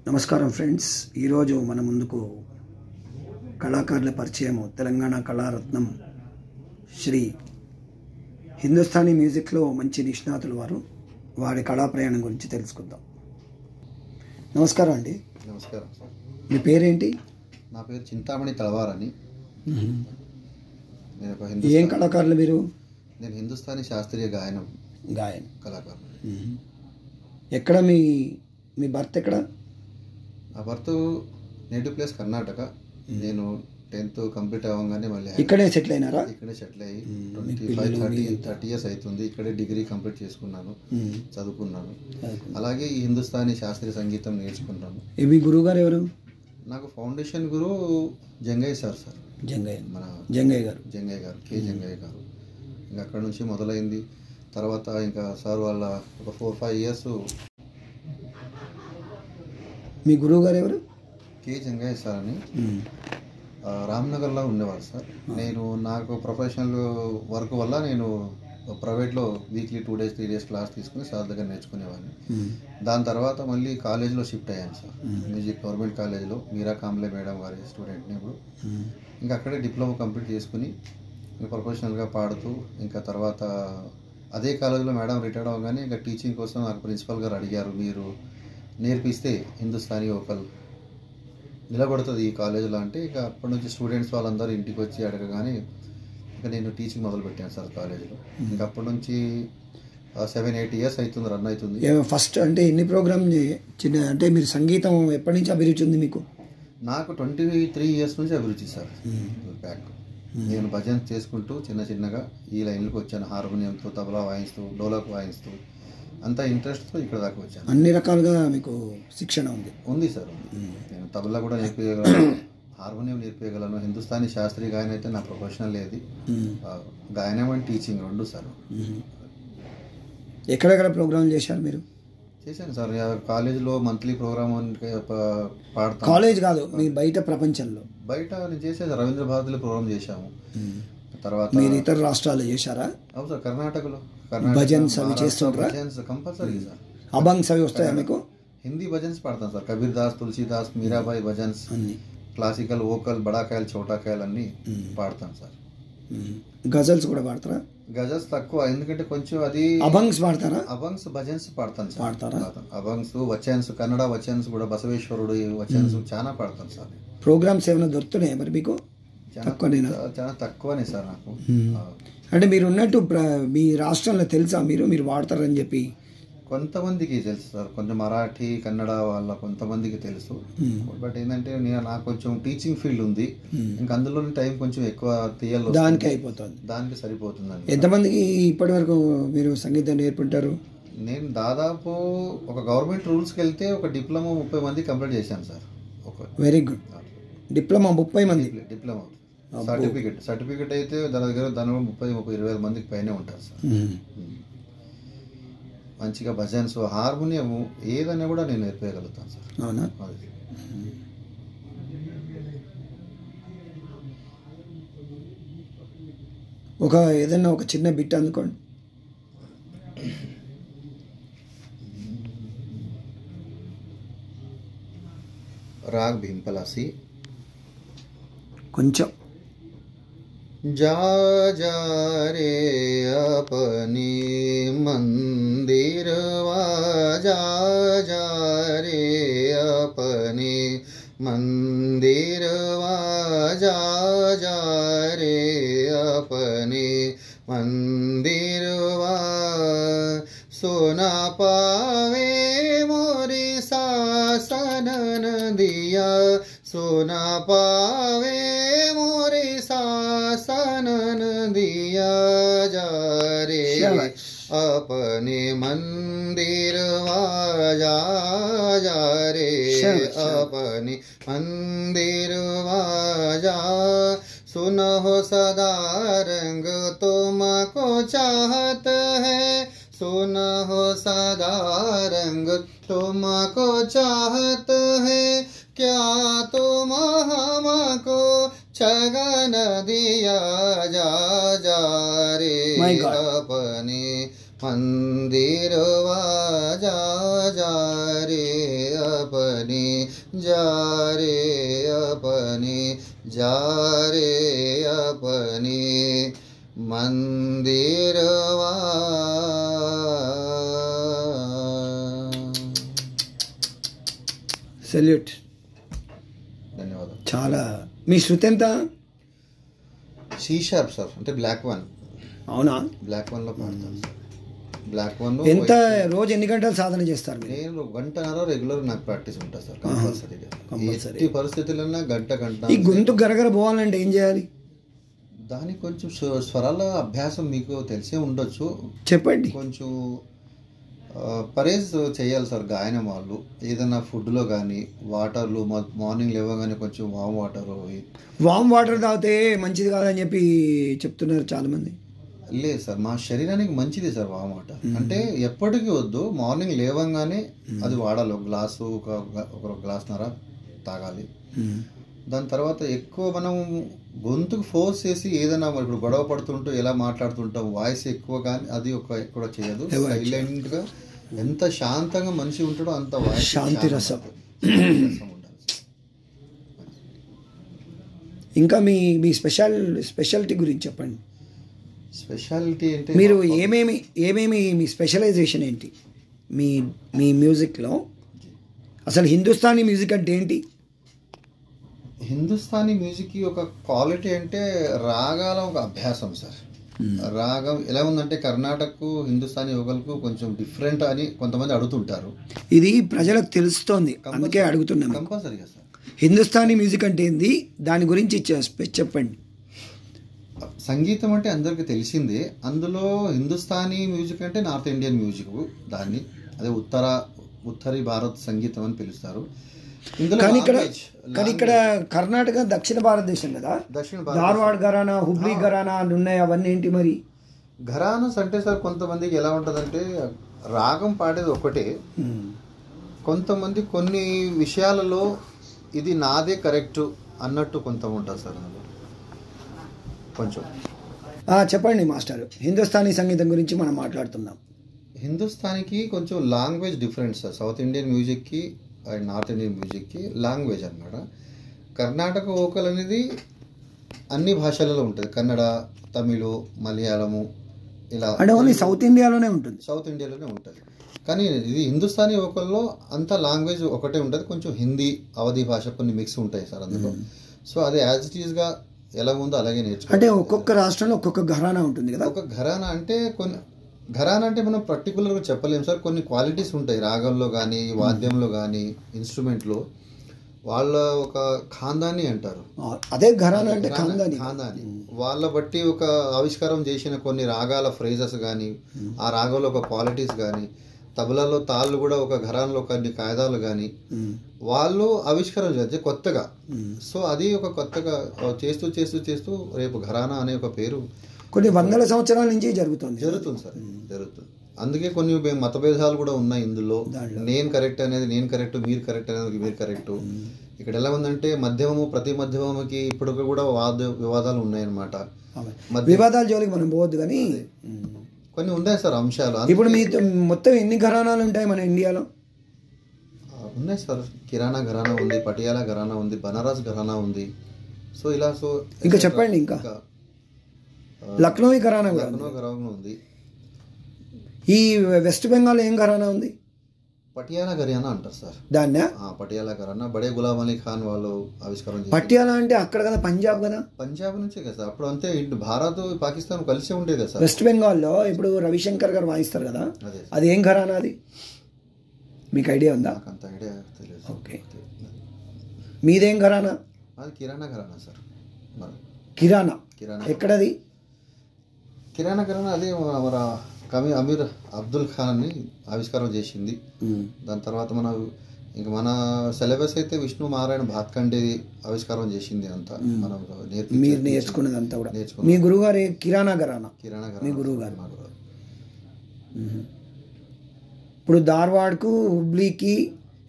నమస్కారం ఫ్రెండ్స్, ఈరోజు మన ముందుకు కళాకారుల పరిచయం తెలంగాణ కళారత్నం శ్రీ హిందుస్థానీ మ్యూజిక్లో మంచి నిష్ణాతులు వారి కళా ప్రయాణం గురించి తెలుసుకుందాం. నమస్కారం అండి. నమస్కారం సార్. మీ పేరేంటి? నా పేరు చింతామణి తలవార్ అని. ఏం కళాకారులు మీరు? నేను హిందుస్థానీ శాస్త్రీయ గాయన కళాకారులు. ఎక్కడ మీ బర్త్ ఎక్కడ? నా బర్త్ నేటివ్ ప్లేస్ కర్ణాటక. నేను 10th కంప్లీట్ అవ్వగానే మళ్ళీ ఇక్కడే సెటిల్ అయినారా? ఇక్కడే సెటిల్ అయ్యి 25-30 years అవుతుంది. ఇక్కడే డిగ్రీ కంప్లీట్ చేసుకున్నాను, చదువుకున్నాను. అలాగే ఈ హిందుస్థానీ శాస్త్రీయ సంగీతం నేర్చుకున్నాను. మీ గురువు గారు ఎవరు? నాకు ఫౌండేషన్ గురువు జంగయ్య సార్. మన జంగయ్య గారు కే జంగయ్య గారు. ఇంకా అక్కడ నుంచి మొదలైంది. తర్వాత ఇంకా సార్ వాళ్ళ ఒక 4-5 years. మీ గురువు గారు ఎవరు? కే జంగయ్య సార్ అని రామ్నగర్లో ఉండేవారు సార్. నాకు ప్రొఫెషనల్ వర్క్ వల్ల నేను ప్రైవేట్లో వీక్లీ 2 days 3 days క్లాస్ తీసుకుని సార్ దగ్గర నేర్చుకునేవాడిని. దాని తర్వాత మళ్ళీ కాలేజ్లో షిఫ్ట్ అయ్యాను సార్. మ్యూజిక్ గవర్నమెంట్ కాలేజ్లో మీరా కాంబ్లే మేడం గారి స్టూడెంట్ని. ఇప్పుడు ఇంకా అక్కడే డిప్లొమా కంప్లీట్ చేసుకుని ఇంకా ప్రొఫెషనల్గా పాడుతూ, ఇంకా తర్వాత అదే కాలేజ్లో మేడం రిటైర్డ్ అవ్వగానే ఇంకా టీచింగ్ కోసం నాకు ప్రిన్సిపల్ గారు అడిగారు, మీరు నేర్పిస్తే హిందుస్థానీ వోకల్ నిలబడుతుంది ఈ కాలేజీలో అంటే. ఇక అప్పటి నుంచి స్టూడెంట్స్ వాళ్ళందరూ ఇంటికి వచ్చి అడగగానే ఇంకా నేను టీచింగ్ మొదలుపెట్టాను సార్ కాలేజీలో. ఇంకా అప్పటి నుంచి 7-8 years అవుతుంది, రన్ అవుతుంది. ఫస్ట్ అంటే ఎన్ని ప్రోగ్రామ్ అంటే మీరు సంగీతం ఎప్పటి నుంచి అభిరుచి ఉంది మీకు? నాకు 23 years నుంచి అభిరుచి సార్. బ్యాక్ నేను భజన చేసుకుంటూ చిన్నగా ఈ లైన్లకు వచ్చాను. హార్మోనియంతో, తబలా వాయిస్తూ, డోలక్ వాయిస్తూ, అంత ఇంట్రెస్ట్తో ఇక్కడ దాకా వచ్చాను. అన్ని రకాలుగా మీకు శిక్షణ ఉంది సార్. నేను తబలా కూడా నేర్పించగలను, హార్మోనియం నేర్పించగలను. హిందుస్థానీ శాస్త్రీయ గాయన అయితే నా ప్రొఫెషనల్ ఏది, గాయనం అండ్ టీచింగ్ రెండు సార్. ఎక్కడెక్కడ ప్రోగ్రామ్ చేశారు మీరు? చేశాను సార్. కాలేజీలో మంత్లీ ప్రోగ్రామ్ పాడతాను. కాలేజ్ కాదు, మీ బయట ప్రపంచంలో? బయట నేను చేసేది రవీంద్ర భారతిలో ప్రోగ్రామ్ చేశాము. తర్వాత మీరు ఇతర రాష్ట్రాల్లో చేశారా? అవును సార్. కర్ణాటకలో భజన్స్ అవి చేస్తుంటారా? Bhajans compulsory sir. అభంగ్స్ అవి వస్తాయా మీకు? హిందీ భజన్స్ పాడతాను sir. Kabir Das, Tulsidas, Mirabai bhajans, classical, vocal, బడాకాయలు, చోటాకాయలు అన్నీ పాడతాను సార్. గజల్స్ కూడా పాడతారా? గజల్స్ తక్కువ, ఎందుకంటే కొంచెం అది. అభంగ్స్ పాడతారా? అభంగ్స్ భజన్స్ పాడతాను సార్. పాడతారా? అభంగ్స్, వచన్స్, కన్నడ వచన్స్ కూడా, బసవేశ్వరుడు వచన్స్ చాలా పాడతాను సార్. ప్రోగ్రామ్స్ ఏమైనా దొరుకుతున్నాయా మరి మీకు? చాలా తక్కువనే సార్ నాకు. అంటే మీరు ఉన్నట్టు మీ రాష్ట్రంలో తెలుసా మీరు వాడతారని చెప్పి? కొంతమందికి తెలుసు సార్. కొంచెం మరాఠీ, కన్నడ వాళ్ళ కొంతమందికి తెలుసు. బట్ ఏంటంటే నాకు కొంచెం టీచింగ్ ఫీల్డ్ ఉంది. ఇంకా అందులోని టైం కొంచెం ఎక్కువ తీయాలి, దానికి అయిపోతుంది, దానికి సరిపోతుందండి. ఎంతమందికి ఇప్పటి వరకు మీరు సంగీతం నేర్పుంటారు? నేను దాదాపు ఒక గవర్నమెంట్ రూల్స్కి వెళ్తే ఒక డిప్లొమా 30 మంది కంప్లీట్ చేశాను సార్. Very good. డిప్లొమా 30 మంది? డిప్లొమా. సర్టిఫికెట్ అయితే దాని దగ్గర 30-20 మందికి పైనే ఉంటారు సార్. మంచిగా భజన్స్, హార్మోనియం ఏదైనా కూడా నేను నేర్పేయగలుగుతాను సార్. అవునా? ఏదైనా ఒక చిన్న బిట్ అందుకోండి. రాగ్ భీంపలాసి కొంచెం. जा रे अपने मंदिरवा, जा रे अपने मंदिरवा, जा रे अपने मंदिरवा, सोना पावे मोरी सासन नदिया, सोना पावे मोरी सासन नदिया, जा रे अपने मंदिरवा, जा रे अपने मंदिरवा, जा सुनो सदा रंग तुमको चाहत है, सुनो सदा रंग तुमको चाहत है, क्या तुम हमको छगन दिया, जा रे अपने मंदिरवा जा जा रे अपने जा रे अपने जा रे अपने मंदिरवा. సెల్యూట్. ధన్యవాదాలు. చాలా. మీ శృతి ఎంత? సి షార్ప్ సార్, అంటే బ్లాక్ వన్. అవునా? బ్లాక్ వన్లో పాడతాను సార్. Black one. ఎంత రోజు ఎన్ని గంటలు సాధన చేస్తారు మీరు? నేను గంటన్నర రెగ్యులర్ నాకు ప్రాక్టీస్ ఉంటుంది సార్, కంపల్సరీగా. ఎట్టి పరిస్థితుల్లో గంట. ఈ గొంతు గరగర పోవాలంటే ఏం చేయాలి? దానికి కొంచెం స్వరాల అభ్యాసం మీకు తెలిసే ఉండొచ్చు. చెప్పండి. కొంచెం పరేజ్ చేయాలి సార్ గాయనం వాళ్ళు. ఏదైనా ఫుడ్లో కానీ వాటర్లు మార్నింగ్ లేవగానే కొంచెం వామ్ వాటర్ తాగితే మంచిది కాదని చెప్పి చెప్తున్నారు చాలామంది. లేదు సార్, మా శరీరానికి మంచిది సార్ వామ్ వాటర్. అంటే ఎప్పటికీ వద్దు, మార్నింగ్ లేవంగానే అది వాడాలి. ఒక గ్లాసు ఒక గ్లాసున్నర తాగాలి. దాని తర్వాత ఎక్కువ మనం గొంతుకు ఫోర్స్ చేసి ఏదైనా ఇప్పుడు గొడవ పడుతుంటూ ఎలా మాట్లాడుతుంటాం, వాయిస్ ఎక్కువ కానీ అది ఎక్కువ చేయదు. సైలెంట్గా ఎంత శాంతంగా మనిషి ఉంటాడో అంత వాయిస్ శాంతి రసం ఉండాలి. ఇంకా మీ స్పెషాలిటీ గురించి చెప్పండి. స్పెషాలిటీ అంటే మీరు ఏమేమి మీ స్పెషలైజేషన్ ఏంటి మీ మ్యూజిక్లో? అసలు హిందుస్థానీ మ్యూజిక్ అంటే ఏంటి? హిందుస్థానీ మ్యూజిక్కి ఒక క్వాలిటీ అంటే రాగాల ఒక అభ్యాసం సార్. రాగం ఎలా ఉందంటే కర్ణాటకకు హిందుస్థానీ యోగలకు కొంచెం డిఫరెంట్ అని కొంతమంది అడుగుతుంటారు. ఇది ప్రజలకు తెలుస్తోంది, అందుకే అడుగుతున్నాం. కంపల్సరీగా సార్. హిందుస్థానీ మ్యూజిక్ అంటే ఏంది, దాని గురించి చెప్పండి. సంగీతం అంటే అందరికీ తెలిసిందే. అందులో హిందుస్థానీ మ్యూజిక్ అంటే నార్త్ ఇండియన్ మ్యూజిక్, దాన్ని అదే ఉత్తరీ భారత్ సంగీతం అని పిలుస్తారు. కానీ ఇక్కడ కర్ణాటక దక్షిణ భారతదేశం కదా, ధార్వాడ్ ఘరానా, హుబ్లీ ఘరానా అని ఉన్నాయి. అవన్నీ ఏంటి మరి? ఘరానాస్ అంటే సార్ కొంతమందికి ఎలా ఉంటుందంటే రాగం పాడేది ఒకటే, కొంతమంది కొన్ని విషయాలలో ఇది నాదే కరెక్ట్ అన్నట్టు కొంత ఉంటుంది సార్. అందులో కొంచెం చెప్పండి మాస్టర్. హిందుస్థానీ సంగీతం గురించి మనం మాట్లాడుతున్నాం. హిందుస్థానీకి కొంచెం language different sir. South Indian మ్యూజిక్కి అండ్ నార్త్ ఇండియన్ మ్యూజిక్కి లాంగ్వేజ్ అన్నమాట. కర్ణాటక వోకల్ అనేది అన్ని భాషలలో ఉంటుంది. కన్నడ, తమిళ్, మలయాళము ఇలా. అంటే ఓన్లీ సౌత్ ఇండియాలోనే ఉంటుంది. సౌత్ ఇండియాలోనే ఉంటుంది. కానీ ఇది హిందుస్థానీ వోకల్లో అంత లాంగ్వేజ్ ఒకటే ఉంటుంది. కొంచెం హిందీ, అవధి భాష కొన్ని మిక్స్ ఉంటాయి సార్ అందులో. సో అది యాజ్ ఇట్ ఈస్గా ఎలా ఉందో అలాగే నేర్చుకో. అంటే ఒక్కొక్క రాష్ట్రంలో ఒక్కొక్క ఘరానా ఉంటుంది కదా. ఒక ఘరానా అంటే ఘరానా అంటే మనం పర్టికులర్గా చెప్పలేము సార్. కొన్ని క్వాలిటీస్ ఉంటాయి రాగంలో కానీ, వాద్యంలో కానీ, ఇన్స్ట్రుమెంట్లో. వాళ్ళ ఒక ఖాందాని అంటారు. అదే ఘరానా అంటే ఖాందాని. వాళ్ళ బట్టి ఒక ఆవిష్కారం చేసిన కొన్ని రాగాల ఫ్రేజెస్ కానీ, ఆ రాగంలో ఒక క్వాలిటీస్ కానీ, తబలాలో తాళ్ళు కూడా ఒక ఘరానలో కొన్ని కాయిదాలు కానీ వాళ్ళు ఆవిష్కారం చేస్తే కొత్తగా. సో అది ఒక కొత్తగా చేస్తూ చేస్తూ చేస్తూ రేపు ఘరానా అనే ఒక పేరు కొన్ని వందల సంవత్సరాల నుంచి జరుగుతుంది సార్. జరుగుతుంది. అందుకే కొన్ని మతభేదాలు కూడా ఉన్నాయి ఇందులో. నేను కరెక్ట్ అనేది నేను కరెక్ట్, మీరు కరెక్ట్ అనేది మీరు కరెక్ట్. ఇక్కడ ఎలా ఉందంటే మధ్యమము, ప్రతి మధ్యమముకి ఇప్పుడు కూడా వివాదాలు ఉన్నాయన్నమాట. వివాదాల జోలికి మనం పోవద్దు, కానీ కొన్ని ఉన్నాయి సార్ అంశాలు. ఇప్పుడు మీ మొత్తం ఎన్ని ఘరానాలు ఉంటాయి మన ఇండియాలో? ఉన్నాయి సార్. కిరాణా ఘరానా ఉంది, పటియాలా ఘరానా ఉంది, బనారస్ ఘరానా ఉంది. సో ఇలా ఇంకా చెప్పండి. ఇంకా లక్నో ఘరానా ఉంది. ఈ వెస్ట్ బెంగాల్ ఏం ఘరానా ఉంది? పటియాలా ఘరానా అంటారు సార్ దాన్ని. పటియాలా ఘరానా బడే గులాం అలీ ఖాన్ వాళ్ళు ఆవిష్కారం చేశారు. పటియాలా అంటే అక్కడ కదా, పంజాబ్ కదా. పంజాబ్ నుంచే కదా సార్. అప్పుడు అంతే భారత్ పాకిస్తాన్ కలిసే ఉండేది కదా సార్. వెస్ట్ బెంగాల్లో ఇప్పుడు రవిశంకర్ గారు వాయిస్తారు కదా, అది ఏం ఘరానా? అది మీకు ఐడియా ఉందా? అంత ఐడియా తెలియదు. ఓకే, మీదేం ఘరానా? అది కిరాణా ఘరానా సార్. కిరాణా ఎక్కడది? కిరాణా ఘరానా అదే మన కవి అమీర్ అబ్దుల్ ఖాన్ అని ఆవిష్కారం చేసింది. దాని తర్వాత మన సిలబస్ అయితే విష్ణు నారాయణ భాత్ఖండే ఆవిష్కారం చేసింది. అంతా మనం మీరు నేర్చుకున్నదంతా కూడా మీ గురువు గారు కిరాణా ఘరానా. మీ గురువు గారు. ఇప్పుడు ధార్వాడ్కు, హుబ్లీకి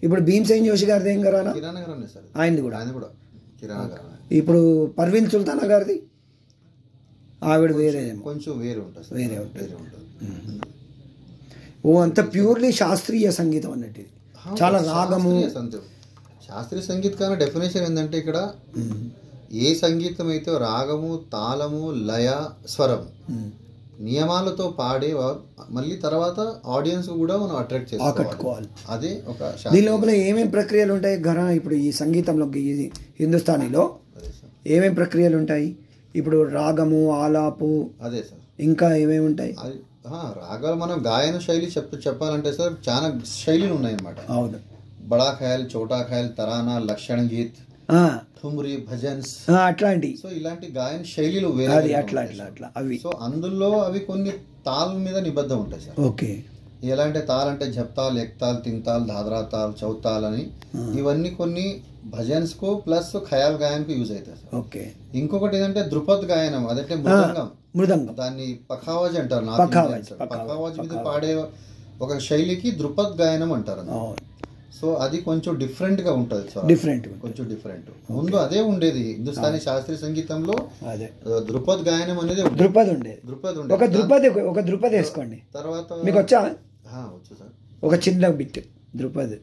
ఇప్పుడు భీమ్సేన్ జోషి గారిది ఏం ఘరానా? కిరాణా ఘరానా సార్. ఆయన కూడా కిరాణా ఘరానా. ఇప్పుడు పర్వీన్ సుల్తానా గారిది ఆవిడ వేరే, కొంచెం వేరే ఉంటుంది. వేరే ఉంటుంది. ఓ అంత ప్యూర్లీ శాస్త్రీయ సంగీతం అన్నట్టు ఇది. చాలా రాగము. శాస్త్రీయ సంగీతం కానీ డెఫినేషన్ ఏంటంటే ఇక్కడ ఏ సంగీతం అయితే రాగము, తాళము, లయ, స్వరం నియమాలతో పాడే మళ్ళీ తర్వాత ఆడియన్స్ కూడా మనం అట్రాక్ట్ చేసుకోవాలి. అదే ఒక దీని లోపల ఏమేమి ప్రక్రియలు ఉంటాయి ఇప్పుడు ఈ సంగీతంలో హిందుస్థానీలో ఏమేమి ప్రక్రియలు ఉంటాయి? ఇప్పుడు రాగము, ఆలాపు, అదే సార్, ఇంకా ఏమేమి ఉంటాయి? రాగాలు మనం గాయన శైలి చెప్పాలంటే సార్ చాలా శైలిలు ఉన్నాయన్నమాట. అవును. బడా ఖయాల్, చోటా ఖయాల్, తరానా, లక్షణ గీత్, ఠుమ్రీ, భజన్స్ అట్లాంటి. సో ఇలాంటి గాయన శైలిలు అట్లా అవి. సో అందులో అవి కొన్ని తాళం మీద నిబద్ధం ఉంటాయి సార్. ఓకే. ఎలా అంటే తాల్ అంటే జప్తాల్, ఎక్తాల్, తింతాల్, దాద్రా తాల్, చౌతాల్ అని ఇవన్నీ కొన్ని భజన్స్ కు ప్లస్ ఖయాల్ గాయన్ కు యూజ్ అవుతాయి సార్. ఓకే. ఇంకొకటి ఏంటంటే ధృపద్ గాయనం, అదంటే మృదంగం, దాన్ని పఖావాజ్ అంటారు. పఖావాజ్ మీద పాడే ఒక శైలికి ధృపద్ గాయనం అంటారు. సో అది కొంచెం డిఫరెంట్ గా ఉంటది సార్. కొంచెం డిఫరెంట్. ముందు అదే ఉండేది హిందుస్థానీ శాస్త్రీయ సంగీతంలో, ధృపద్ గాయనం అనేది ఒక ధృపద్ వేసుకోండి. తర్వాత మీకు వచ్చా? వచ్చు సార్. ఒక చిన్న bit dhrupad.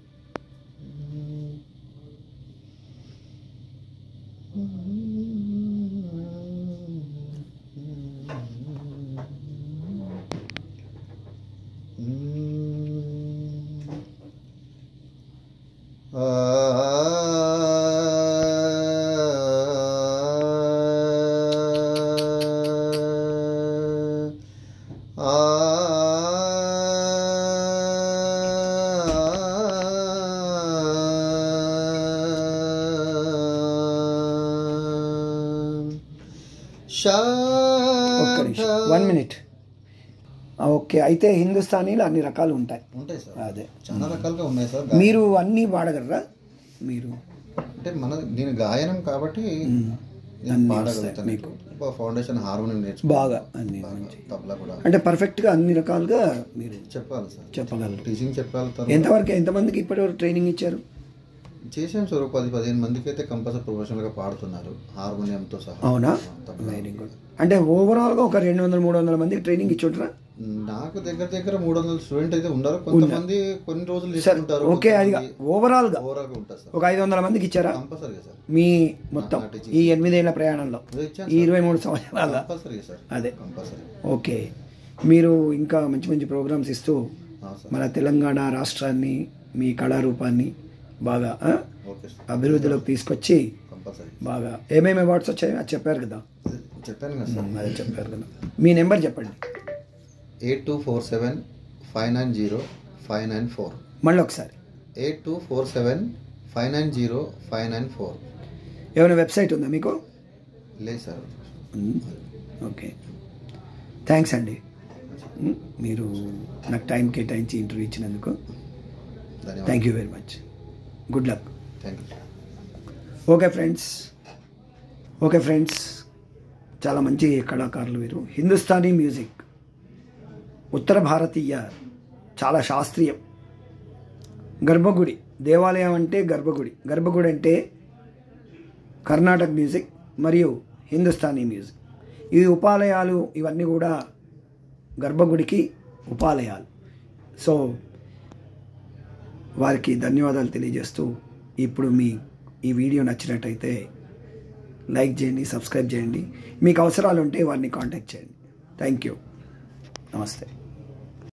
One minute. Okay. అయితే హిందుస్థానీలో అన్ని రకాలు ఉంటాయి సార్. అదే చాలా రకాలుగా ఉన్నాయి సార్. మీరు అన్ని వాడగలరా? మీరు అంటే నేను గాయనం కాబట్టి మీకు ఫౌండేషన్ హార్మోనియం బాగా అన్ని తబలా కూడా అంటే పర్ఫెక్ట్గా అన్ని రకాలుగా మీరు చెప్పాలి సార్, చెప్పగలరు. టీచింగ్ చెప్పాలి. ఎంతమందికి ఇప్పటివరకు ట్రైనింగ్ ఇచ్చారు? చేసాం సార్. 10-15 మందికి అయితే కంపల్సరీ ప్రొఫెషనల్గా పాడుతున్నారు హార్మోనియంతో సహా. అవునా? Very good. అంటే ఓవరాల్గా ఒక 200-300 మందికి ట్రైనింగ్ ఇచ్చుంటారా? నాకు దగ్గర 300 స్టూడెంట్ అయితే ఉన్నారు. కొంతమంది కొన్ని రోజులు తీసుకుంటారు. ఓకే. అది ఓవరాల్గా ఉంటుంది సార్. ఒక 500 మందికి ఇచ్చారా కంపల్సరీగా సార్? మీ మొత్తం ఈ 8 ఏళ్ల ప్రయాణంలో, ఈ 23 సంవత్సరాల? కంపల్సరీగా సార్. అదే కంపల్సరీ. ఓకే. మీరు ఇంకా మంచి మంచి ప్రోగ్రామ్స్ ఇస్తూ మన తెలంగాణ రాష్ట్రాన్ని, మీ కళారూపాన్ని బాగా అభివృద్ధిలోకి తీసుకొచ్చి బాగా ఏమేమి అవార్డ్స్ వచ్చాయో అది చెప్పారు కదా? చెప్పాను కదా సార్. అదే చెప్పారు కదా. మీ నెంబర్ చెప్పండి. 8247590594. మళ్ళీ ఒకసారి 8247590594. ఏమైనా వెబ్సైట్ ఉందా మీకు? లేదు సార్. ఓకే. థ్యాంక్స్ అండి. మీరు నాకు టైం కేటాయించి ఇంటర్వ్యూ ఇచ్చినందుకు thank you very much. Good luck. Thank you. Okay friends, చాలా మంచి కళాకారులు వీరు. హిందుస్థానీ మ్యూజిక్ ఉత్తర భారతీయ, చాలా శాస్త్రీయం. గర్భగుడి, దేవాలయం అంటే గర్భగుడి అంటే కర్ణాటక మ్యూజిక్ మరియు హిందుస్థానీ మ్యూజిక్. ఈ ఉపాలయాలు ఇవన్నీ కూడా గర్భగుడికి ఉపాలయాలు. సో వారికి ధన్యవాదాలు తెలియజేస్తూ, ఇప్పుడు ఈ వీడియో నచ్చినట్టయితే లైక్ చేయండి, సబ్స్క్రైబ్ చేయండి. మీకు అవసరాలు ఉంటే వారిని కాంటాక్ట్ చేయండి. Thank you. నమస్తే.